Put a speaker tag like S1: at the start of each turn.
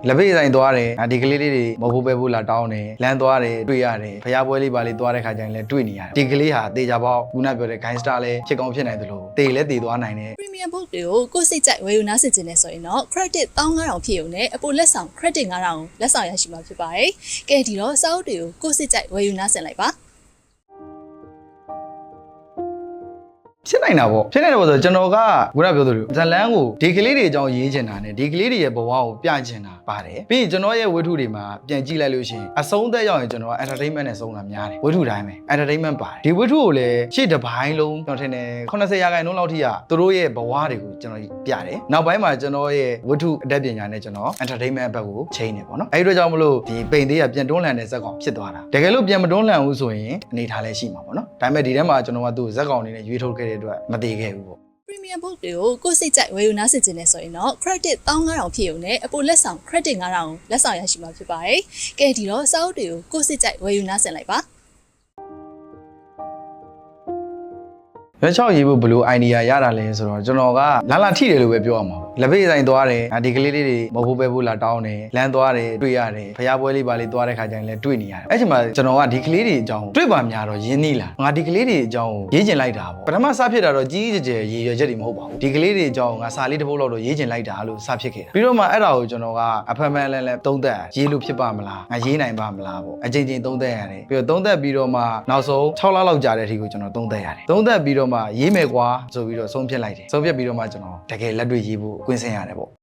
S1: လက်ဖေးဆိုင်သွားတယ်ဒီကလေးလေးတွေမဟုတ်ပဲဘူးလာတောင်းတယ်လမ်းသွားတယ်တွေ့ရတယ်ဖျားပွဲလေးပါလေးသွားတဲ့ခါကျရင်လည်းတွေ့နေရတယ်ဒီကလေးဟာတေချာပေါက်ခုနပြောတဲ့ gangster လည်းဖြစ်ကောင်းဖြစ်နိုင်သလိုတေလည်းတေသွားနိုင်တယ်
S2: Premium Book တွေကိုကိုယ်စိတ်ကြိုက်ဝယ်ယူနားဆင်ခြင်းနဲ့ဆိုရင်တော့ credit 15000ဖြစ်ုံနဲ့အပိုလက်ဆောင် credit 9000လက်ဆောင်ရရှိမှာဖြစ်ပါတယ်။ကဲဒီတော့စာအုပ်တွေကိုကိုယ်စိတ်ကြိုက်ဝယ်ယူနားဆင်လိုက်ပါ။
S1: ဖြစ်နိုင်တာပေါ့ဖြစ်နိုင်တယ်ပေါ့ဆိုတော့ကျွန်တော်ကခုနပြောသလိုဇလန်းကိုဒီကလေးတွေအကြောင်းရေးချင်တာနဲ့ဒီကလေးတွေရဲ့ဘဝကိုပြချင်တာပါတယ်ပြီးရင်ကျွန်တော်ရဲ့ဝတ္ထုတွေမှာပြန်ကြည့်လိုက်လို့ရှိရင်အဆုံးသက်ရောက်ရင်ကျွန်တော်က entertainment နဲ့ဆုံးတာများတယ်ဝတ္ထုတိုင်းပဲ entertainment ပါတယ်ဒီဝတ္ထုကိုလည်းရှေ့တစ်ပိုင်းလုံးကျွန်တော်ထင်တယ်80%လောက်ထိကသူတို့ရဲ့ဘဝတွေကိုကျွန်တော်ပြတယ်နောက်ပိုင်းမှာကျွန်တော်ရဲ့ဝတ္ထုအတတ်ပညာနဲ့ကျွန်တော် entertainment ဘက်ကိုချိန်နေပေါ့နော်အဲဒီအတွက်ကြောင့်မလို့ဒီပိန်သေးကပြန်တွန်းလှန်တဲ့ဇက်ကောင်ဖြစ်သွားတာတကယ်လို့ပြန်မတွန်းလှန်ဘူးဆိုရင်အနေထားလည်းရှိမှာပေါ့နော်ဒါပေမဲ့ဒီထဲမှာကျွန်တော်ကသူ့ဇက်ကောင်အနေနဲ့ရွေးထုတ်ခဲ့တဲ့အတွက်မသေးခဲ့ဘူးပေါ့
S2: Premium Book တွေကိုကိုယ်စိတ်ကြိုက်ဝယ်ယူနားဆင်ခြင်းနဲ့ဆိုရင်တော့ credit 15000ဖြစ်ုံနဲ့အပိုလက်ဆောင် credit 9000လက်ဆောင်ရရှိမှာဖြစ်ပါတယ်။ကဲဒီတော့စာအုပ်တွေကိုကိုယ်စိတ်ကြိုက်ဝယ်ယူနားဆင်လိုက်ပါ။
S1: ရွက်ချောက်ရေးဖို့ဘယ်လို idea ရတာလဲဆိုတော့ကျွန်တော်ကလာထိတယ်လို့ပဲပြောရမှာပေါ့လက်ဖေးဆိုင်သွားတယ်ဒီကလေးလေးတွေမဟုတ်ပဲဘူးလာတောင်းတယ်လမ်းသွားတယ်တွေ့ရတယ်ဖျားပွဲလေးပါလေးသွားတဲ့ခါကျရင်လည်းတွေ့နေရတယ်အဲ့ချိန်မှာကျွန်တော်ကဒီကလေးတွေအကြောင်းတွေ့ပါများတော့ရင်းနှီးလာငါဒီကလေးတွေအကြောင်းရေးချင်လိုက်တာပေါ့ပထမစဖြစ်တာတော့ကြီးကြီးကျယ်ကျယ်ရည်ရွယ်ချက်တွေမဟုတ်ပါဘူးဒီကလေးတွေအကြောင်းငါစာလေးတစ်ပုဒ်လောက်တော့ရေးချင်လိုက်တာလို့စဖြစ်ခဲ့တာပြီးတော့မှအဲ့ဒါကိုကျွန်တော်ကအဖက်ဖန်လဲသုံးသက်ရေးလို့ဖြစ်ပါမလားငါရေးနိုင်ပါမလားပေါ့အချိန်ချင်းသုံးသက်ရတယ်ပြီးတော့သုံးသက်ပြီးတော့မှနောက်ဆုံး6လလောက်ကြာတဲ့အထိကိုကျွန်တော်သုံးသက်ရတယ်သုံးသက်ပြီးတော့မှရေးမယ်ကွာဆိုပြီးတော့ဆုံးဖြတ်လိုက်တယ်ဆုံးဖြတ်ပြီးတော့မှကျွန်တော်တကယ်လက်တွေ့ရေးဖို့ကွင်းဆင်းရတယ်ပေါ့